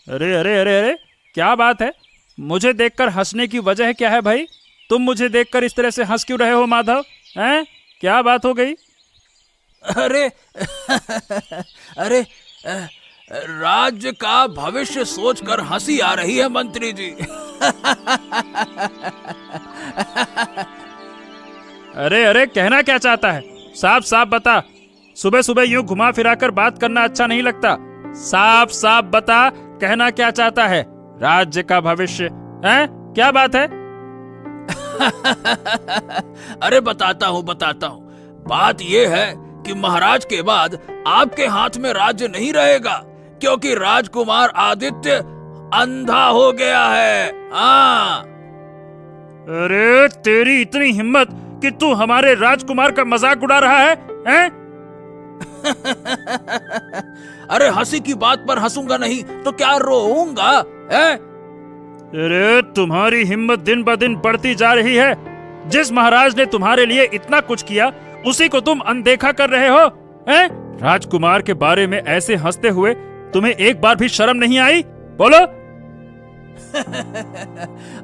अरे अरे अरे अरे, क्या बात है? मुझे देखकर हंसने की वजह क्या है भाई? तुम मुझे देखकर इस तरह से हंस क्यों रहे हो माधव? हैं? क्या बात हो गई? अरे अरे राज्य का भविष्य सोचकर हंसी आ रही है मंत्री जी। अरे अरे, कहना क्या चाहता है? साफ साफ बता। सुबह सुबह यूं घुमा फिराकर बात करना अच्छा नहीं लगता। साफ साफ बता, कहना क्या चाहता है? राज्य का भविष्य है? क्या बात है? अरे बताता हूँ। बात ये है कि महाराज के बाद आपके हाथ में राज्य नहीं रहेगा, क्योंकि राजकुमार आदित्य अंधा हो गया है। हाँ। अरे तेरी इतनी हिम्मत कि तू हमारे राजकुमार का मजाक उड़ा रहा है, हैं? अरे हंसी की बात पर हंसूंगा नहीं तो क्या रोऊंगा, है? अरे तुम्हारी हिम्मत दिन ब दिन बढ़ती जा रही है। जिस महाराज ने तुम्हारे लिए इतना कुछ किया, उसी को तुम अनदेखा कर रहे हो, हैं? राजकुमार के बारे में ऐसे हंसते हुए तुम्हें एक बार भी शर्म नहीं आई? बोलो।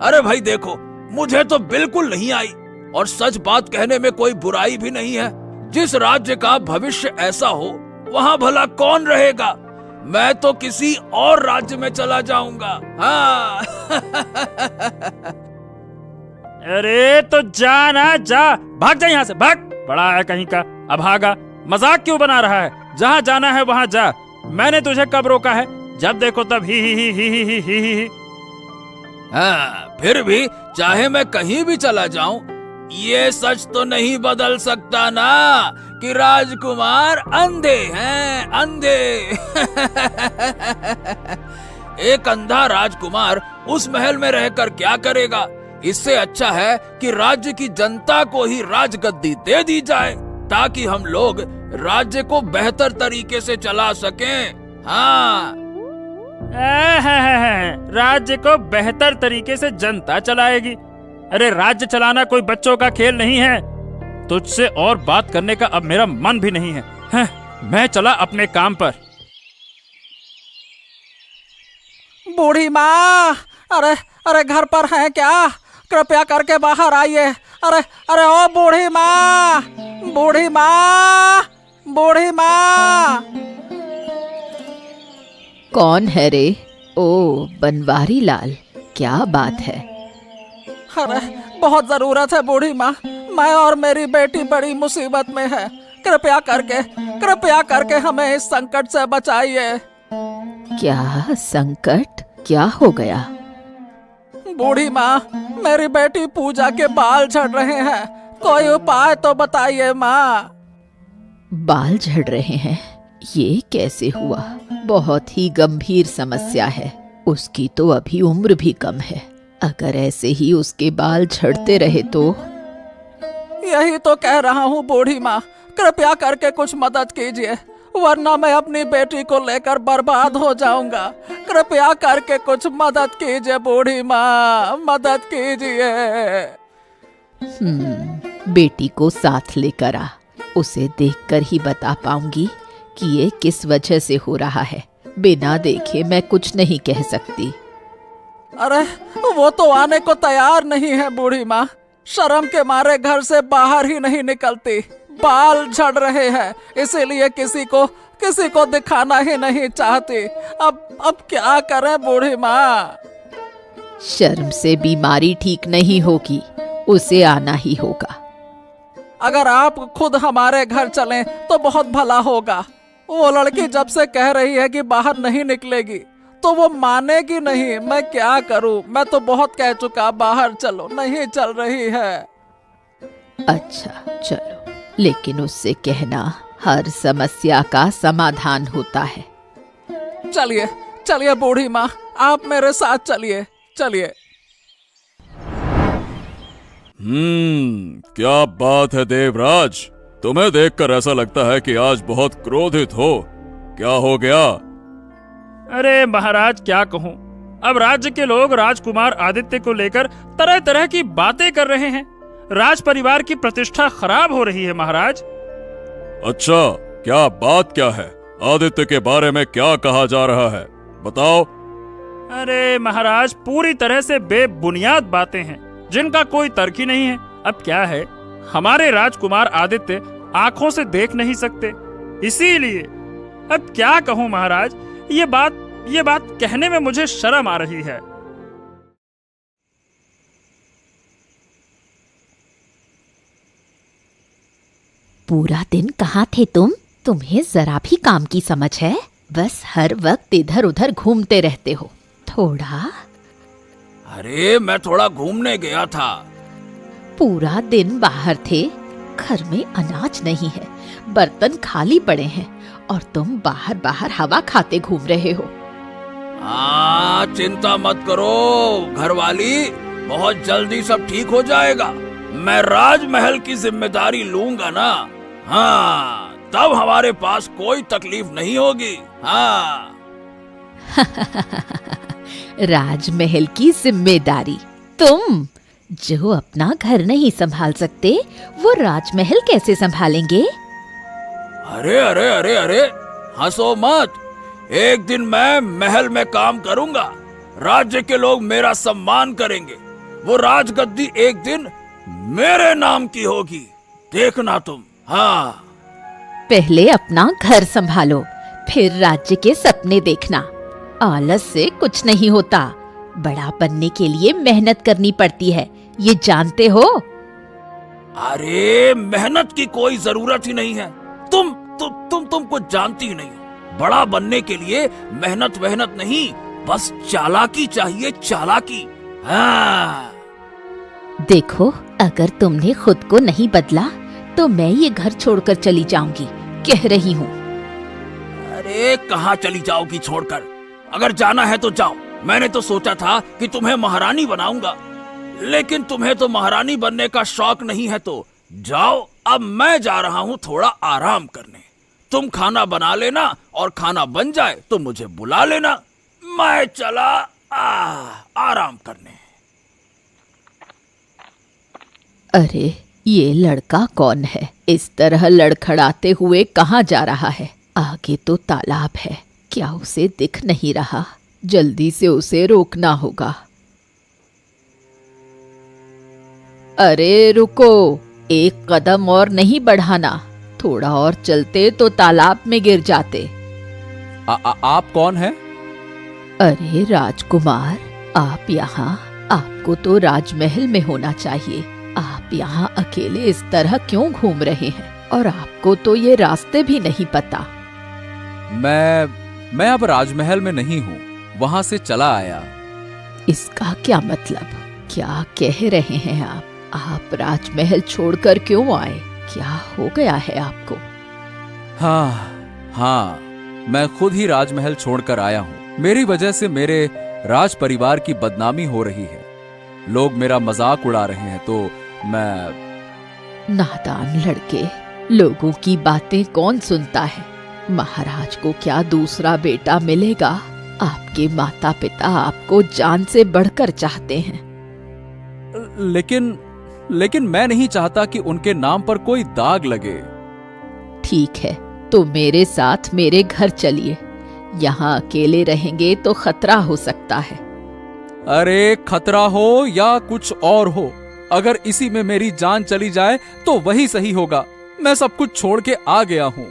अरे भाई देखो, मुझे तो बिल्कुल नहीं आई, और सच बात कहने में कोई बुराई भी नहीं है। जिस राज्य का भविष्य ऐसा हो, वहाँ भला कौन रहेगा? मैं तो किसी और राज्य में चला जाऊंगा। हाँ। अरे तो जा ना, जा, भाग जा यहाँ से, भाग। बड़ा है कहीं का अभागा। मजाक क्यों बना रहा है? जहाँ जाना है वहाँ जा। मैंने तुझे कब रोका है? जब देखो तब ही ही ही ही ही ही ही ही। हाँ, फिर भी चाहे मैं कहीं भी चला जाऊं, ये सच तो नहीं बदल सकता ना कि राजकुमार अंधे हैं, अंधे। एक अंधा राजकुमार उस महल में रहकर क्या करेगा? इससे अच्छा है कि राज्य की जनता को ही राजगद्दी दे दी जाए, ताकि हम लोग राज्य को बेहतर तरीके से चला सकें। हाँ। राज्य को बेहतर तरीके से जनता चलाएगी? अरे राज्य चलाना कोई बच्चों का खेल नहीं है। तुझसे और बात करने का अब मेरा मन भी नहीं है। मैं चला अपने काम पर। बूढ़ी माँ, अरे अरे घर पर है क्या? कृपया करके बाहर आइए। अरे अरे ओ बूढ़ी माँ, बूढ़ी माँ, बूढ़ी माँ। कौन है रे? ओ बनवारी लाल, क्या बात है? अरे बहुत जरूरत है बूढ़ी माँ, मैं और मेरी बेटी बड़ी मुसीबत में है। कृपया करके हमें इस संकट से बचाइए। क्या संकट? क्या हो गया? बूढ़ी माँ, मेरी बेटी पूजा के बाल झड़ रहे हैं, कोई उपाय तो बताइए माँ। बाल झड़ रहे हैं? ये कैसे हुआ? बहुत ही गंभीर समस्या है। उसकी तो अभी उम्र भी कम है। अगर ऐसे ही उसके बाल झड़ते रहे तो? यही तो कह रहा हूँ बूढ़ी माँ, कृपया करके कुछ मदद कीजिए, वरना मैं अपनी बेटी को लेकर बर्बाद हो जाऊंगा। कृपया करके कुछ मदद कीजिए बूढ़ी माँ, मदद कीजिए। बेटी को साथ लेकर आ, उसे देखकर ही बता पाऊंगी कि ये किस वजह से हो रहा है। बिना देखे मैं कुछ नहीं कह सकती। अरे वो तो आने को तैयार नहीं है बूढ़ी माँ, शर्म के मारे घर से बाहर ही नहीं निकलती। बाल झड़ रहे हैं, इसीलिए किसी को दिखाना ही नहीं चाहती। अब क्या करें बूढ़ी माँ? शर्म से बीमारी ठीक नहीं होगी, उसे आना ही होगा। अगर आप खुद हमारे घर चलें तो बहुत भला होगा। वो लड़की जब से कह रही है कि बाहर नहीं निकलेगी, तो वो मानेगी नहीं। मैं क्या करूं? मैं तो बहुत कह चुका, बाहर चलो, नहीं चल रही है। अच्छा चलो, लेकिन उससे कहना हर समस्या का समाधान होता है। चलिए चलिए बूढ़ी माँ, आप मेरे साथ चलिए, चलिए। क्या बात है देवराज, तुम्हें देखकर ऐसा लगता है कि आज बहुत क्रोधित हो। क्या हो गया? अरे महाराज क्या कहूँ, अब राज्य के लोग राजकुमार आदित्य को लेकर तरह तरह की बातें कर रहे हैं। राज परिवार की प्रतिष्ठा खराब हो रही है महाराज। अच्छा, क्या बात क्या है? आदित्य के बारे में क्या कहा जा रहा है, बताओ। अरे महाराज, पूरी तरह से बेबुनियाद बातें हैं जिनका कोई तर्क ही नहीं है। अब क्या है, हमारे राजकुमार आदित्य आंखों से देख नहीं सकते, इसीलिए। अब क्या कहूँ महाराज, ये बात कहने में मुझे शर्म आ रही है। पूरा दिन कहाँ थे तुम? तुम्हें जरा भी काम की समझ है? बस हर वक्त इधर उधर घूमते रहते हो। थोड़ा अरे मैं थोड़ा घूमने गया था। पूरा दिन बाहर थे, घर में अनाज नहीं है, बर्तन खाली पड़े हैं और तुम बाहर बाहर हवा खाते घूम रहे हो। चिंता मत करो घरवाली, बहुत जल्दी सब ठीक हो जाएगा। मैं राजमहल की जिम्मेदारी लूंगा ना, हाँ, तब हमारे पास कोई तकलीफ नहीं होगी। हाँ। राजमहल की जिम्मेदारी? तुम जो अपना घर नहीं संभाल सकते, वो राजमहल कैसे संभालेंगे? अरे अरे अरे अरे, हंसो मत। एक दिन मैं महल में काम करूंगा, राज्य के लोग मेरा सम्मान करेंगे, वो राजगद्दी एक दिन मेरे नाम की होगी, देखना तुम। हाँ। पहले अपना घर संभालो, फिर राज्य के सपने देखना। आलस से कुछ नहीं होता, बड़ा बनने के लिए मेहनत करनी पड़ती है, ये जानते हो? अरे मेहनत की कोई जरूरत ही नहीं है। तुम कुछ जानती ही नहीं हो। बड़ा बनने के लिए मेहनत वहनत नहीं, बस चालाकी चाहिए, चालाकी। हाँ। देखो, अगर तुमने खुद को नहीं बदला तो मैं ये घर छोड़कर चली जाऊंगी, कह रही हूँ। अरे कहाँ चली जाओगी छोड़कर? अगर जाना है तो जाओ। मैंने तो सोचा था कि तुम्हें महारानी बनाऊंगा, लेकिन तुम्हें तो महारानी बनने का शौक नहीं है, तो जाओ। अब मैं जा रहा हूँ थोड़ा आराम करने। तुम खाना बना लेना और खाना बन जाए तो मुझे बुला लेना। मैं चला आराम करने। अरे ये लड़का कौन है? इस तरह लड़खड़ाते हुए कहाँ जा रहा है? आगे तो तालाब है, क्या उसे दिख नहीं रहा? जल्दी से उसे रोकना होगा। अरे रुको, एक कदम और नहीं बढ़ाना, थोड़ा और चलते तो तालाब में गिर जाते। आप कौन हैं? अरे राजकुमार, आप यहाँ? आपको तो राजमहल में होना चाहिए। आप यहाँ अकेले इस तरह क्यों घूम रहे हैं? और आपको तो ये रास्ते भी नहीं पता। मैं अब राजमहल में नहीं हूँ, वहाँ से चला आया। इसका क्या मतलब? क्या कह रहे हैं आप? आप राजमहल छोड़कर क्यों आए? क्या हो गया है आपको? हाँ, मैं खुद ही राजमहल छोड़कर आया हूँ। मेरी वजह से मेरे राज परिवार की बदनामी हो रही है। लोग मेरा मजाक उड़ा रहे हैं, तो मैं। नादान लड़के, लोगों की बातें कौन सुनता है? महाराज को क्या दूसरा बेटा मिलेगा? आपके माता पिता आपको जान से बढ़कर चाहते हैं। लेकिन मैं नहीं चाहता कि उनके नाम पर कोई दाग लगे। ठीक है, तो मेरे साथ मेरे घर चलिए। यहाँ अकेले रहेंगे तो खतरा हो सकता है। अरे खतरा हो या कुछ और हो, अगर इसी में मेरी जान चली जाए तो वही सही होगा। मैं सब कुछ छोड़ के आ गया हूँ।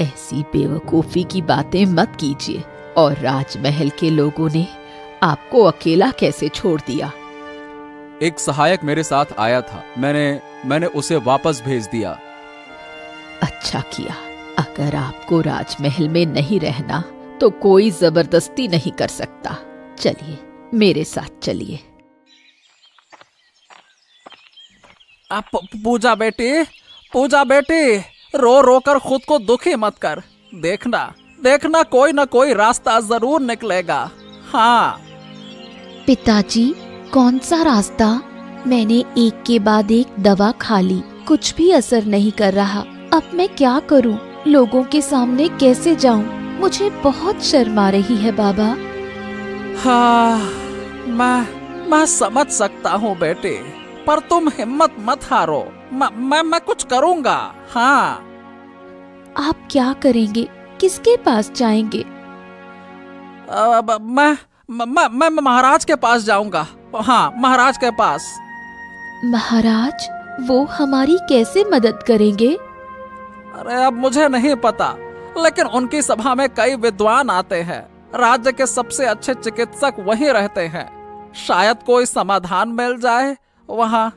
ऐसी बेवकूफी की बातें मत कीजिए। और राजमहल के लोगों ने आपको अकेला कैसे छोड़ दिया? एक सहायक मेरे साथ आया था, मैंने उसे वापस भेज दिया। अच्छा किया। अगर आपको राजमहल में नहीं रहना तो कोई जबरदस्ती नहीं कर सकता। चलिए, मेरे साथ चलिए। पूजा बेटी, रो रो कर खुद को दुखी मत कर। देखना कोई ना कोई रास्ता जरूर निकलेगा। हाँ। पिताजी, कौन सा रास्ता? मैंने एक के बाद एक दवा खा ली, कुछ भी असर नहीं कर रहा। अब मैं क्या करूं? लोगों के सामने कैसे जाऊं? मुझे बहुत शर्म आ रही है बाबा। हाँ, मैं समझ सकता हूँ बेटे, पर तुम हिम्मत मत हारो। मैं कुछ करूँगा। हाँ। आप क्या करेंगे? किसके पास जाएंगे? मैं महाराज के पास जाऊंगा। हाँ, महाराज के पास। महाराज, वो हमारी कैसे मदद करेंगे? अरे अब मुझे नहीं पता, लेकिन उनकी सभा में कई विद्वान आते हैं। राज्य के सबसे अच्छे चिकित्सक वहीं रहते हैं। शायद कोई समाधान मिल जाए वहाँ।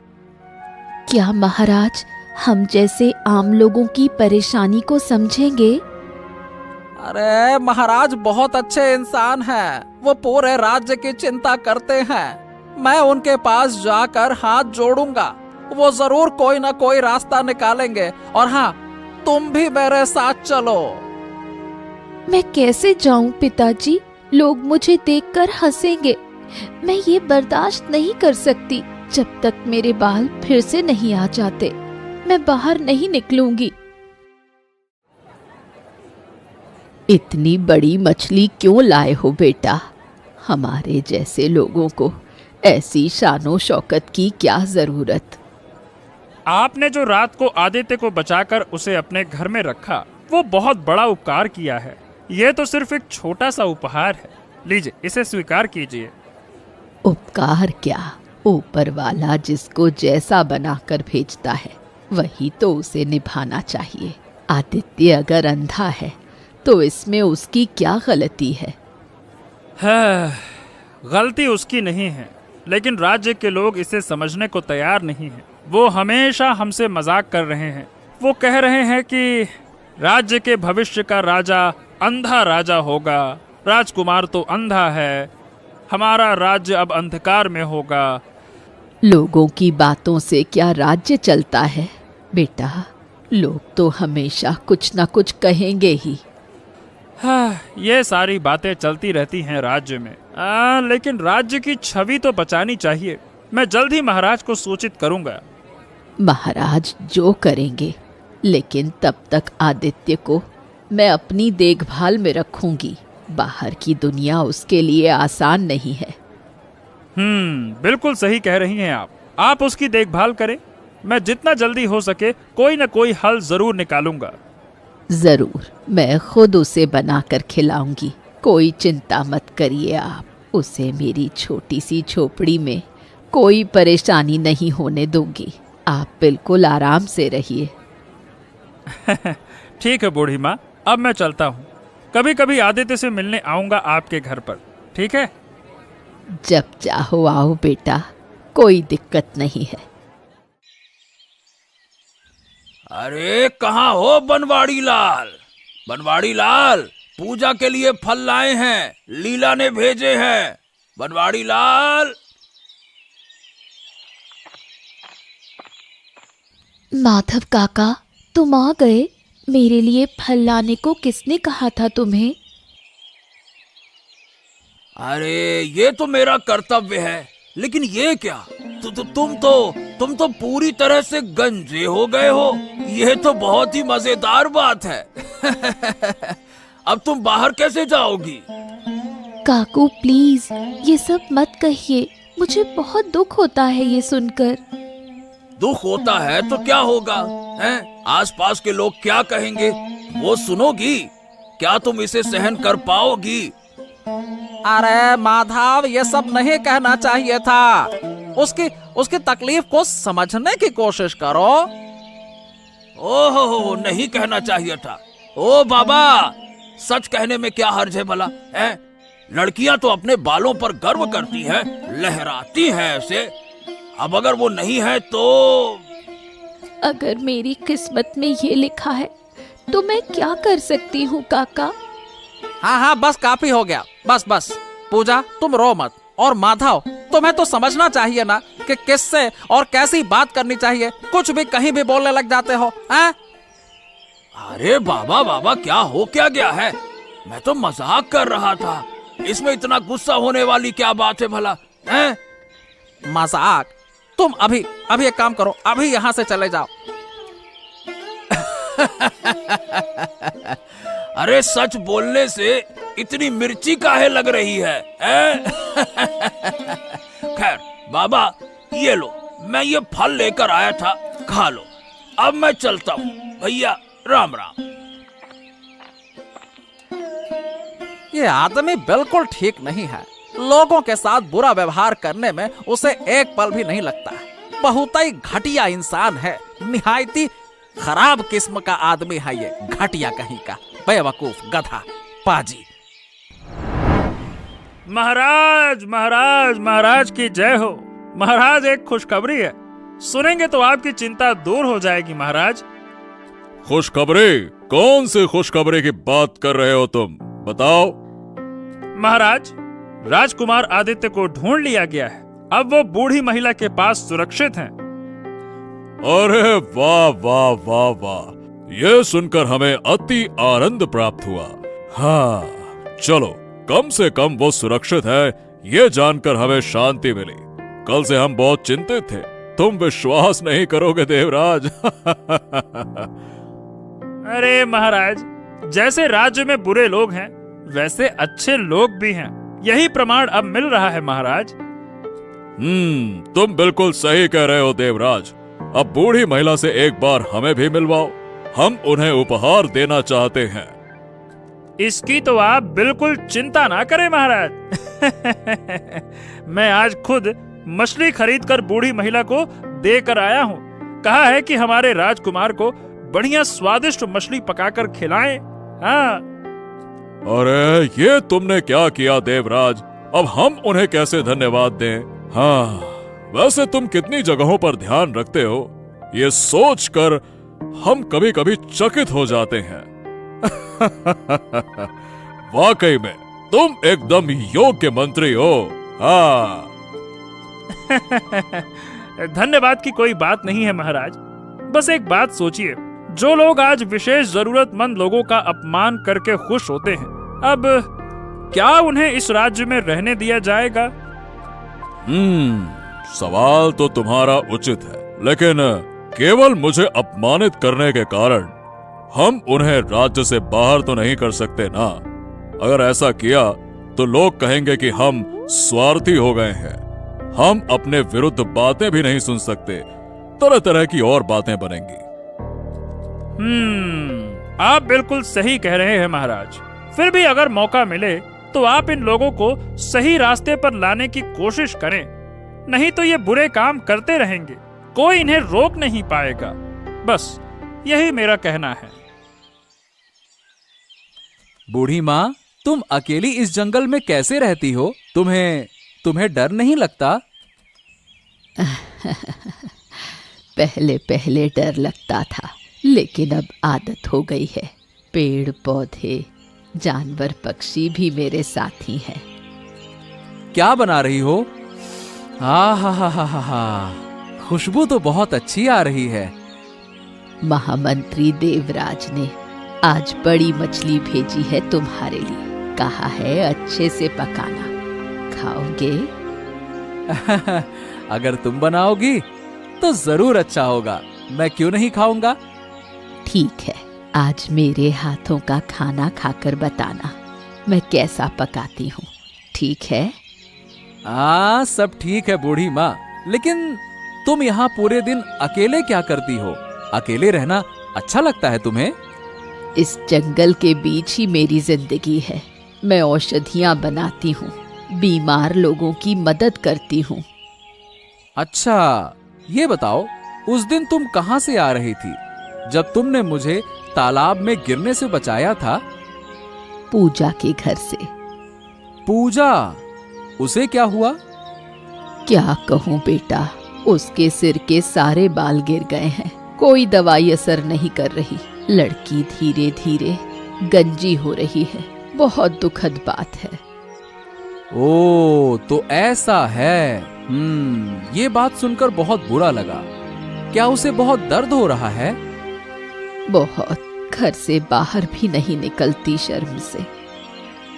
क्या महाराज हम जैसे आम लोगों की परेशानी को समझेंगे? अरे महाराज बहुत अच्छे इंसान हैं। वो पूरे राज्य की चिंता करते हैं। मैं उनके पास जाकर हाथ जोड़ूंगा। वो जरूर कोई ना कोई रास्ता निकालेंगे। और हाँ, तुम भी मेरे साथ चलो। मैं कैसे जाऊं पिताजी? लोग मुझे देखकर हंसेंगे। मैं ये बर्दाश्त नहीं कर सकती। जब तक मेरे बाल फिर से नहीं आ जाते, मैं बाहर नहीं निकलूंगी। इतनी बड़ी मछली क्यों लाए हो बेटा? हमारे जैसे लोगों को ऐसी शानो शौकत की क्या जरूरत? आपने जो रात को आदित्य को बचाकर उसे अपने घर में रखा, वो बहुत बड़ा उपकार किया है। ये तो सिर्फ एक छोटा सा उपहार है। लीजिए, इसे स्वीकार कीजिए। उपकार क्या, ऊपर वाला जिसको जैसा बनाकर भेजता है वही तो उसे निभाना चाहिए। आदित्य अगर अंधा है तो इसमें उसकी क्या गलती है? गलती उसकी नहीं है, लेकिन राज्य के लोग इसे समझने को तैयार नहीं हैं। वो हमेशा हमसे मजाक कर रहे हैं। वो कह रहे हैं कि राज्य के भविष्य का राजा अंधा राजा होगा। राजकुमार तो अंधा है। हमारा राज्य अब अंधकार में होगा। लोगों की बातों से क्या राज्य चलता है बेटा? लोग तो हमेशा कुछ ना कुछ कहेंगे ही। ये सारी बातें चलती रहती हैं राज्य में। लेकिन राज्य की छवि तो बचानी चाहिए। मैं जल्द ही महाराज को सूचित करूंगा। महाराज जो करेंगे, लेकिन तब तक आदित्य को मैं अपनी देखभाल में रखूंगी। बाहर की दुनिया उसके लिए आसान नहीं है। बिल्कुल सही कह रही हैं आप। आप उसकी देखभाल करें। मैं जितना जल्दी हो सके कोई न कोई हल जरूर निकालूंगा। जरूर, मैं खुद उसे बनाकर खिलाऊंगी। कोई चिंता मत करिए आप। उसे मेरी छोटी सी झोपड़ी में कोई परेशानी नहीं होने दूंगी। आप बिल्कुल आराम से रहिए। ठीक है बूढ़ी माँ, अब मैं चलता हूँ। कभी कभी आदित्य से मिलने आऊंगा आपके घर पर, ठीक है? जब चाहो आओ बेटा, कोई दिक्कत नहीं है। अरे कहाँ हो बनवाड़ी लाल? बनवाड़ी लाल, पूजा के लिए फल लाए हैं। लीला ने भेजे हैं। बनवाड़ी लाल। माधव काका, तुम आ गए। मेरे लिए फल लाने को किसने कहा था तुम्हें? अरे ये तो मेरा कर्तव्य है, लेकिन ये क्या? तुम तो पूरी तरह से गंजे हो गए हो। ये तो बहुत ही मजेदार बात है। अब तुम बाहर कैसे जाओगी? काकू प्लीज ये सब मत कहिए। मुझे बहुत दुख होता है ये सुनकर। दुख होता है तो क्या होगा? हैं? आसपास के लोग क्या कहेंगे वो सुनोगी? क्या तुम इसे सहन कर पाओगी? अरे माधव, ये सब नहीं कहना चाहिए था। उसकी तकलीफ को समझने की कोशिश करो। ओहो, नहीं कहना चाहिए था। ओ बाबा, सच कहने में क्या हर्ज है भला? हैं? लड़कियां तो अपने बालों पर गर्व करती हैं, लहराती हैं ऐसे। अब अगर वो नहीं है तो? अगर मेरी किस्मत में ये लिखा है तो मैं क्या कर सकती हूँ काका? हाँ, बस काफी हो गया। बस पूजा, तुम रो मत। और माधव, तुम्हें तो समझना चाहिए ना कि किससे और कैसी बात करनी चाहिए। कुछ भी कहीं भी बोलने लग जाते हो। अरे बाबा, क्या हो क्या गया है? मैं तो मजाक कर रहा था। इसमें इतना गुस्सा होने वाली क्या बात है भला? हैं? मजाक? तुम अभी एक काम करो, अभी यहाँ से चले जाओ। अरे सच बोलने से इतनी मिर्ची काहे लग रही है? खैर बाबा, ये लो, मैं ये फल लेकर आया था, खा लो। अब मैं चलता हूँ। भैया राम राम। ये आदमी बिल्कुल ठीक नहीं है। लोगों के साथ बुरा व्यवहार करने में उसे एक पल भी नहीं लगता है। बहुत ही घटिया इंसान है, निहायती खराब किस्म का आदमी है ये, घटिया कहीं का, बेवकूफ, गधा, पाजी। महाराज महाराज महाराज की जय हो। महाराज, एक खुशखबरी है, सुनेंगे तो आपकी चिंता दूर हो जाएगी। महाराज, खुशखबरी? कौन सी खुशखबरी की बात कर रहे हो तुम? बताओ। महाराज, राजकुमार आदित्य को ढूंढ लिया गया है। अब वो बूढ़ी महिला के पास सुरक्षित हैं। अरे वाह वाह वाह वाह, ये सुनकर हमें अति आनंद प्राप्त हुआ। हाँ, चलो, कम से कम वो सुरक्षित है, ये जानकर हमें शांति मिली। कल से हम बहुत चिंतित थे, तुम विश्वास नहीं करोगे देवराज। अरे महाराज, जैसे राज्य में बुरे लोग हैं, वैसे अच्छे लोग भी हैं। यही प्रमाण अब मिल रहा है महाराज। तुम बिल्कुल सही कह रहे हो देवराज। अब बूढ़ी महिला से एक बार हमें भी मिलवाओ, हम उन्हें उपहार देना चाहते हैं। इसकी तो आप बिल्कुल चिंता ना करें महाराज। मैं आज खुद मछली खरीदकर बूढ़ी महिला को देकर आया हूँ। कहा है कि हमारे राजकुमार को बढ़िया स्वादिष्ट मछली पकाकर खिलाएं। हाँ। अरे ये तुमने क्या किया देवराज? अब हम उन्हें कैसे धन्यवाद दें? हाँ, वैसे तुम कितनी जगहों पर ध्यान रखते हो, ये सोचकर हम कभी कभी चकित हो जाते हैं। वाकई में तुम एकदम योग्य मंत्री हो। हाँ। धन्यवाद की कोई बात नहीं है महाराज। बस एक बात सोचिए, जो लोग आज विशेष जरूरतमंद लोगों का अपमान करके खुश होते हैं, अब क्या उन्हें इस राज्य में रहने दिया जाएगा? सवाल तो तुम्हारा उचित है, लेकिन केवल मुझे अपमानित करने के कारण हम उन्हें राज्य से बाहर तो नहीं कर सकते ना। अगर ऐसा किया तो लोग कहेंगे कि हम स्वार्थी हो गए हैं। हम अपने विरुद्ध बातें भी नहीं सुन सकते, तरह तरह की और बातें बनेंगी। आप बिल्कुल सही कह रहे हैं महाराज। फिर भी अगर मौका मिले तो आप इन लोगों को सही रास्ते पर लाने की कोशिश करें, नहीं तो ये बुरे काम करते रहेंगे, कोई इन्हें रोक नहीं पाएगा। बस यही मेरा कहना है। बूढ़ी माँ, तुम अकेली इस जंगल में कैसे रहती हो? तुम्हें डर नहीं लगता? पहले पहले डर लगता था, लेकिन अब आदत हो गई है। पेड़ पौधे, जानवर, पक्षी भी मेरे साथी हैं। क्या बना रही हो? हा, खुशबू तो बहुत अच्छी आ रही है। महामंत्री देवराज ने आज बड़ी मछली भेजी है तुम्हारे लिए। कहा है अच्छे से पकाना। खाओगे? अगर तुम बनाओगी तो जरूर अच्छा होगा। मैं क्यों नहीं खाऊंगा? ठीक है, आज मेरे हाथों का खाना खाकर बताना मैं कैसा पकाती हूँ। ठीक है? सब ठीक है बूढ़ी माँ, लेकिन तुम यहाँ पूरे दिन अकेले क्या करती हो? अकेले रहना अच्छा लगता है तुम्हें? इस जंगल के बीच ही मेरी जिंदगी है। मैं औषधियाँ बनाती हूँ, बीमार लोगों की मदद करती हूँ। अच्छा, ये बताओ, उस दिन तुम कहाँ से आ रही थी जब तुमने मुझे तालाब में गिरने से बचाया था? पूजा के घर से। पूजा? उसे क्या हुआ? क्या कहूँ बेटा, उसके सिर के सारे बाल गिर गए हैं। कोई दवाई असर नहीं कर रही। लड़की धीरे धीरे गंजी हो रही है। बहुत दुखद बात है। ओ, तो ऐसा है। ये बात सुनकर बहुत बुरा लगा। क्या उसे बहुत दर्द हो रहा है? बहुत। घर से बाहर भी नहीं निकलती शर्म से।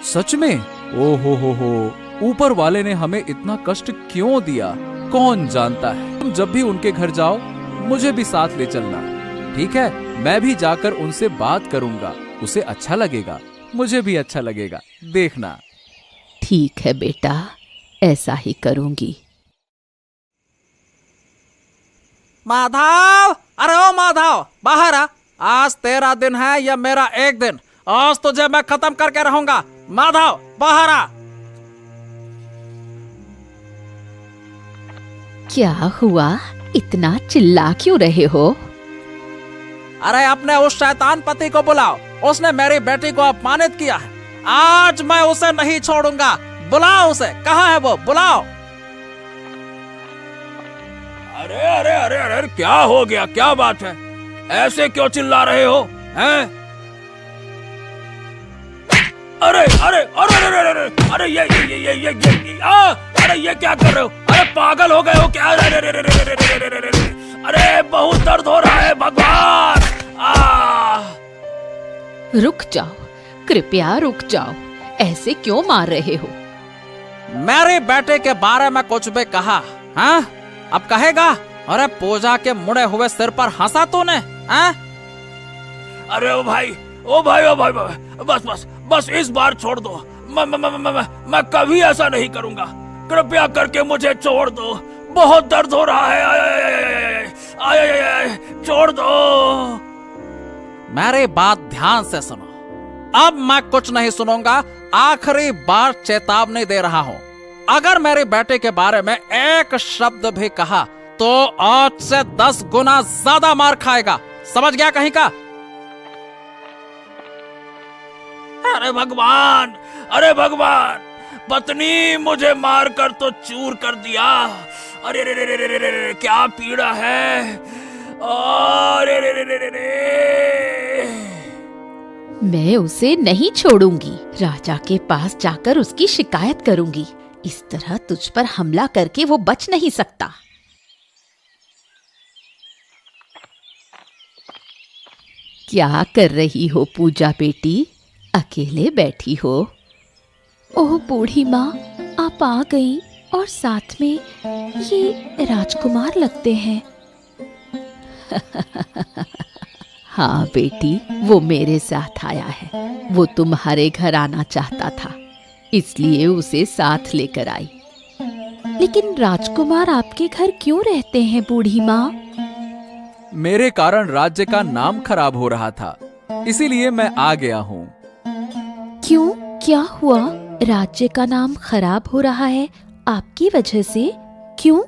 सच में? ओ हो, ऊपर वाले ने हमें इतना कष्ट क्यों दिया, कौन जानता है। तुम जब भी उनके घर जाओ मुझे भी साथ ले चलना, ठीक है? मैं भी जाकर उनसे बात करूंगा, उसे अच्छा लगेगा, मुझे भी अच्छा लगेगा, देखना। ठीक है बेटा, ऐसा ही करूंगी। माधव, अरे ओ माधव, बाहर आ। आज तेरा दिन है या मेरा एक दिन। आज तुझे मैं खत्म करके रहूंगा। माधव बाहर आ। क्या हुआ? इतना चिल्ला क्यों रहे हो? अरे अपने उस शैतान पति को बुलाओ, उसने मेरी बेटी को अपमानित किया है। आज मैं उसे नहीं छोड़ूंगा। बुलाओ उसे, कहाँ है वो? बुलाओ। अरे अरे अरे अरे क्या हो गया? क्या बात है? ऐसे क्यों चिल्ला रहे हो? हैं? अरे अरे अरे अरे अरे अरे अरे अरे ये क्या कर रहे हो? अरे पागल हो गए हो क्या? अरे अरे अरे अरे अरे अरे अरे अरे बहुत दर्द हो रहा है भगवान। रुक जाओ, कृपया रुक जाओ। ऐसे क्यों मार रहे हो? मेरे बेटे के बारे में कुछ भी कहा? हाँ, अब कहेगा? अरे पूजा के मुड़े हुए सिर पर हंसा तूने? हाँ? अरे ओ भाई ओ भाई ओ भाई, बस बस बस इस बार छोड़ दो। मैं कभी ऐसा नहीं करूंगा। कृपया करके मुझे छोड़ दो, बहुत दर्द हो रहा है। आय, छोड़ दो। मेरी बात ध्यान से सुनो। अब मैं कुछ नहीं सुनूंगा। आखिरी बार चेतावनी दे रहा हूँ। अगर मेरे बेटे के बारे में एक शब्द भी कहा तो आज से 10 गुना ज्यादा मार खाएगा। समझ गया कहीं का? अरे भगवान, अरे भगवान, पत्नी मुझे मार कर तो चूर कर दिया। अरे रे रे रे रे रे रे, क्या पीड़ा है। अरे रे रे रे रे रे। मैं उसे नहीं छोड़ूंगी। राजा के पास जाकर उसकी शिकायत करूंगी। इस तरह तुझ पर हमला करके वो बच नहीं सकता। क्या कर रही हो पूजा बेटी? अकेले बैठी हो? ओह बूढ़ी माँ, आप आ गई और साथ में ये राजकुमार लगते हैं। हाँ बेटी, वो मेरे साथ आया है। वो तुम्हारे घर आना चाहता था, इसलिए उसे साथ लेकर आई। लेकिन राजकुमार आपके घर क्यों रहते हैं बूढ़ी माँ? मेरे कारण राज्य का नाम खराब हो रहा था, इसीलिए मैं आ गया हूँ। क्यों, क्या हुआ? राज्य का नाम खराब हो रहा है आपकी वजह से? क्यों?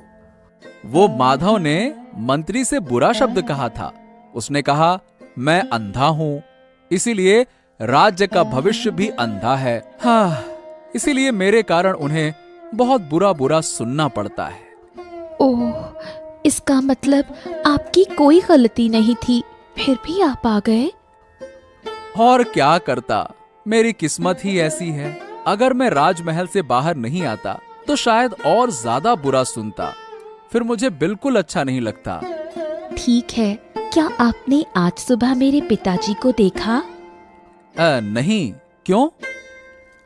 वो माधव ने मंत्री से बुरा शब्द कहा था। उसने कहा मैं अंधा हूँ, इसीलिए राज्य का भविष्य भी अंधा है। हाँ, इसीलिए मेरे कारण उन्हें बहुत बुरा बुरा सुनना पड़ता है। ओह, इसका मतलब आपकी कोई गलती नहीं थी, फिर भी आप आ गए। और क्या करता, मेरी किस्मत ही ऐसी है। अगर मैं राजमहल से बाहर नहीं आता तो शायद और ज्यादा बुरा सुनता, फिर मुझे बिल्कुल अच्छा नहीं लगता। ठीक है, क्या आपने आज सुबह मेरे पिताजी को देखा? नहीं, क्यों?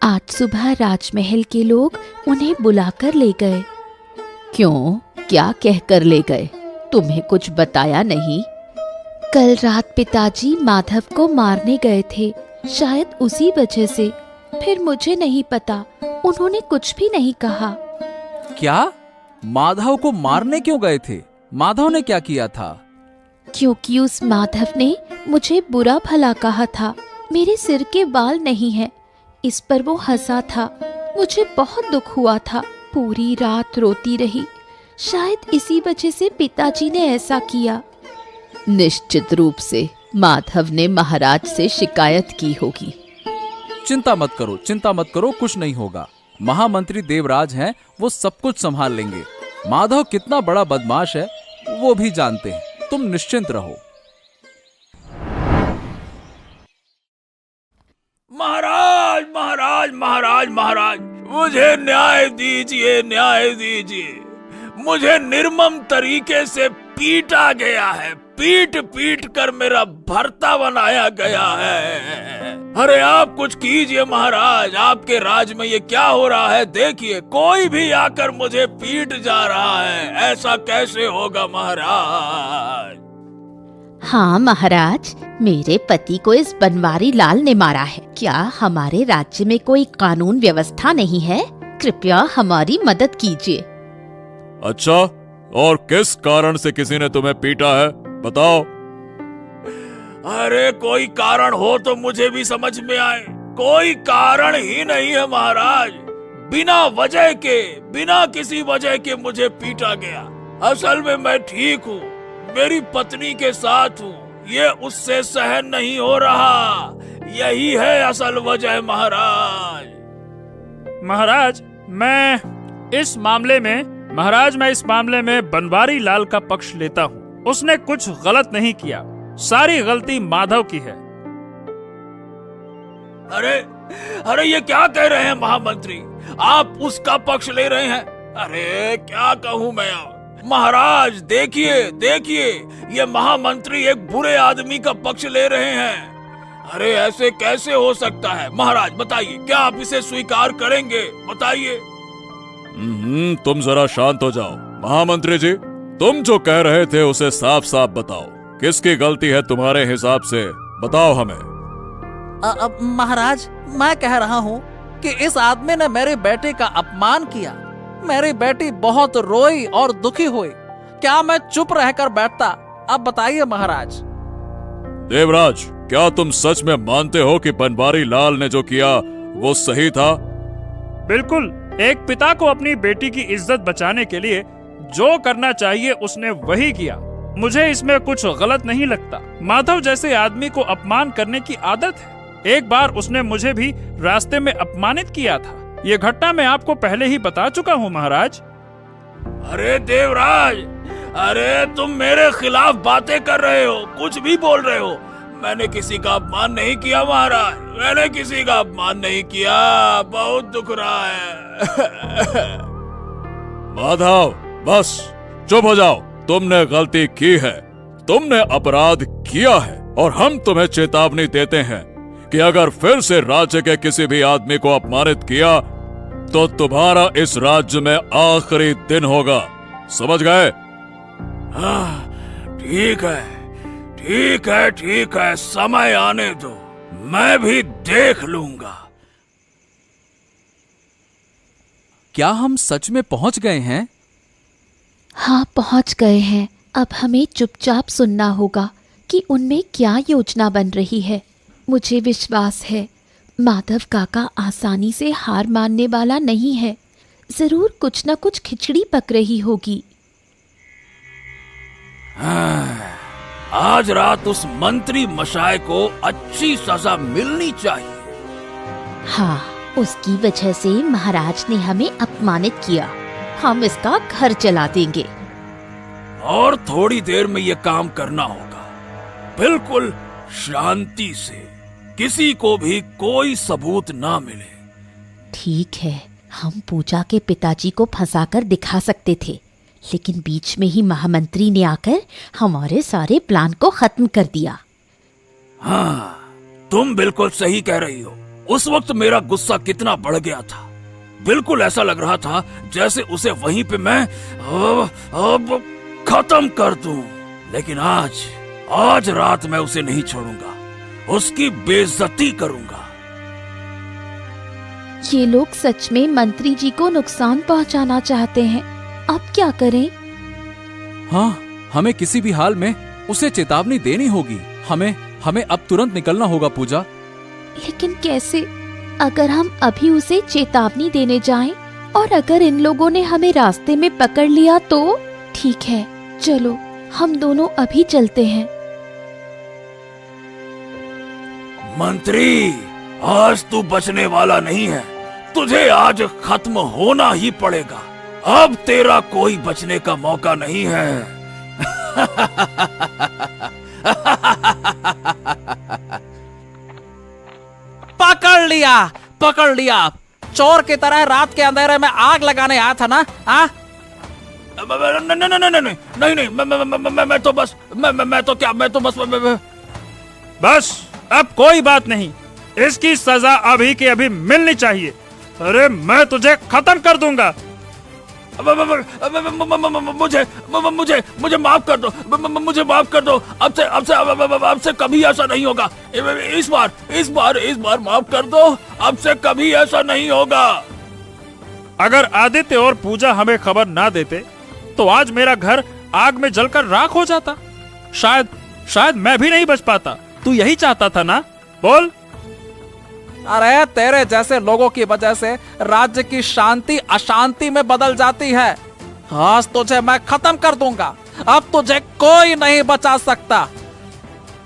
आज सुबह राजमहल के लोग उन्हें बुलाकर ले गए। क्यों? क्या कहकर ले गए? तुम्हें कुछ बताया नहीं? कल रात पिताजी माधव को मारने गए थे, शायद उसी वजह से। फिर मुझे नहीं पता, उन्होंने कुछ भी नहीं कहा। क्या? माधव को मारने क्यों गए थे? माधव ने क्या किया था? क्योंकि उस माधव ने मुझे बुरा भला कहा था। मेरे सिर के बाल नहीं हैं, इस पर वो हंसा था। मुझे बहुत दुख हुआ था, पूरी रात रोती रही। शायद इसी वजह से पिताजी ने ऐसा किया। निश्चित रूप से माधव ने महाराज से शिकायत की होगी। चिंता मत करो, चिंता मत करो, कुछ नहीं होगा। महामंत्री देवराज हैं, वो सब कुछ संभाल लेंगे। माधव कितना बड़ा बदमाश है वो भी जानते हैं, तुम निश्चिंत रहो। महाराज महाराज महाराज महाराज, मुझे न्याय दीजिए, न्याय दीजिए। मुझे निर्मम तरीके से पीटा गया है, पीट पीट कर मेरा भर्ता बनाया गया है। अरे आप कुछ कीजिए महाराज, आपके राज में ये क्या हो रहा है? देखिए, कोई भी आकर मुझे पीट जा रहा है। ऐसा कैसे होगा महाराज? हाँ महाराज, मेरे पति को इस बनवारी लाल ने मारा है। क्या हमारे राज्य में कोई कानून व्यवस्था नहीं है? कृपया हमारी मदद कीजिए। अच्छा, और किस कारण से किसी ने तुम्हें पीटा है, बताओ। अरे कोई कारण हो तो मुझे भी समझ में आए। कोई कारण ही नहीं है महाराज। बिना वजह के, बिना किसी वजह के मुझे पीटा गया। असल में मैं ठीक हूँ, मेरी पत्नी के साथ हूँ, ये उससे सहन नहीं हो रहा। यही है असल वजह महाराज। महाराज मैं इस मामले में बनवारी लाल का पक्ष लेता हूँ। उसने कुछ गलत नहीं किया, सारी गलती माधव की है। अरे ये क्या कह रहे हैं महामंत्री? आप उसका पक्ष ले रहे हैं? अरे क्या कहूँ मैं अब? महाराज देखिए, ये महामंत्री एक बुरे आदमी का पक्ष ले रहे हैं। अरे ऐसे कैसे हो सकता है? महाराज बताइए, क्या आप इसे स्वीकार करेंगे? बताइए। तुम जरा शांत हो जाओ। महामंत्री जी, तुम जो कह रहे थे उसे साफ साफ बताओ। किसकी गलती है तुम्हारे हिसाब से? बताओ हमें। महाराज, मैं कह रहा हूँ कि इस आदमी ने मेरे बेटे का अपमान किया। मेरी बेटी बहुत रोई और दुखी हुई। क्या मैं चुप रहकर बैठता? अब बताइए महाराज। देवराज, क्या तुम सच में मानते हो कि बनवारी लाल ने जो किया वो सही था? बिल्कुल। एक पिता को अपनी बेटी की इज्जत बचाने के लिए जो करना चाहिए उसने वही किया। मुझे इसमें कुछ गलत नहीं लगता। माधव जैसे आदमी को अपमान करने की आदत है। एक बार उसने मुझे भी रास्ते में अपमानित किया था। ये घटना मैं आपको पहले ही बता चुका हूँ महाराज। अरे देवराज, अरे तुम मेरे खिलाफ बातें कर रहे हो, कुछ भी बोल रहे हो। मैंने किसी का अपमान नहीं किया महाराज, मैंने किसी का अपमान नहीं किया। बहुत दुख रहा है। माधव, बस चुप हो जाओ। तुमने गलती की है, तुमने अपराध किया है, और हम तुम्हें चेतावनी देते हैं कि अगर फिर से राज्य के किसी भी आदमी को अपमानित किया तो तुम्हारा इस राज्य में आखिरी दिन होगा। समझ गए? हाँ, ठीक है, समय आने दो, मैं भी देख लूंगा। क्या हम सच में पहुंच गए हैं? हाँ, पहुंच गए हैं। अब हमें चुपचाप सुनना होगा कि उनमें क्या योजना बन रही है। मुझे विश्वास है माधव काका आसानी से हार मानने वाला नहीं है। जरूर कुछ न कुछ खिचड़ी पक रही होगी। आज रात उस मंत्री मशाय को अच्छी सजा मिलनी चाहिए। हाँ, उसकी वजह से महाराज ने हमें अपमानित किया। हम इसका घर चला देंगे। और थोड़ी देर में ये काम करना होगा, बिल्कुल शांति से, किसी को भी कोई सबूत ना मिले। ठीक है, हम पूजा के पिताजी को फंसाकर दिखा सकते थे, लेकिन बीच में ही महामंत्री ने आकर हमारे सारे प्लान को खत्म कर दिया। हाँ, तुम बिल्कुल सही कह रही हो। उस वक्त मेरा गुस्सा कितना बढ़ गया था। बिल्कुल ऐसा लग रहा था जैसे उसे वहीं पे मैं अब खत्म कर दूं। लेकिन आज रात मैं उसे नहीं छोड़ूंगा, उसकी बेइज्जती करूंगा। ये लोग सच में मंत्री जी को नुकसान पहुंचाना चाहते हैं। अब क्या करें? हाँ, हमें किसी भी हाल में उसे चेतावनी देनी होगी। हमें अब तुरंत निकलना होगा पूजा। लेकिन कैसे? अगर हम अभी उसे चेतावनी देने जाएं और अगर इन लोगों ने हमें रास्ते में पकड़ लिया तो? ठीक है, चलो हम दोनों अभी चलते हैं। मंत्री, आज तू बचने वाला नहीं है। तुझे आज खत्म होना ही पड़ेगा। अब तेरा कोई बचने का मौका नहीं है। पकड़ लिया। चोर की तरह रात के अंधेरे में आग लगाने आया था ना? नहीं, मैं तो बस अब कोई बात नहीं। इसकी सजा अभी के अभी मिलनी चाहिए। अरे मैं तुझे खत्म कर दूंगा। मुझे माफ कर दो, मुझे माफ कर दो। अब से कभी ऐसा नहीं होगा। इस बार माफ कर दो। अब से कभी ऐसा नहीं होगा। अगर आदित्य और पूजा हमें खबर ना देते तो आज मेरा घर आग में जलकर राख हो जाता। शायद मैं भी नहीं बच पाता। तू यही चाहता था ना? बोल। अरे तेरे जैसे लोगों की वजह से राज्य की शांति अशांति में बदल जाती है। आज तुझे मैं खत्म कर दूंगा, अब तुझे कोई नहीं बचा सकता।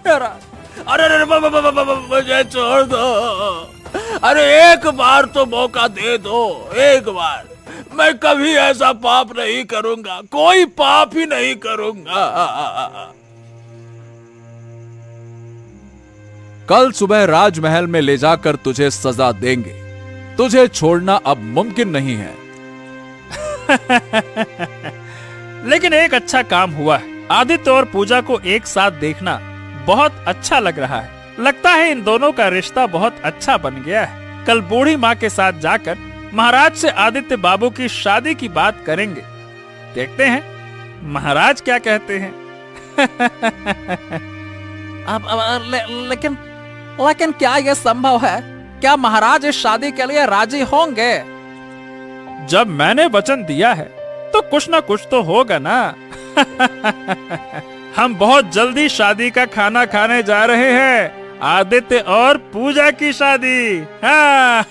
अरे अरे मुझे छोड़ दो। अरे एक बार तो मौका दे दो, एक बार। मैं कभी ऐसा पाप नहीं करूंगा, कोई पाप ही नहीं करूंगा। कल सुबह राजमहल में ले जाकर तुझे सजा देंगे। तुझे छोड़ना अब मुमकिन नहीं है। लेकिन एक अच्छा काम हुआ है। आदित्य और पूजा को एक साथ देखना बहुत अच्छा लग रहा है। लगता है इन दोनों का रिश्ता बहुत अच्छा बन गया है। कल बूढ़ी माँ के साथ जाकर महाराज से आदित्य बाबू की शादी की बात करेंगे। देखते हैं महाराज क्या कहते हैं। लेकिन क्या यह संभव है? क्या महाराज इस शादी के लिए राजी होंगे? जब मैंने वचन दिया है तो कुछ ना कुछ तो होगा ना। हम बहुत जल्दी शादी का खाना खाने जा रहे हैं, आदित्य और पूजा की शादी। हाँ।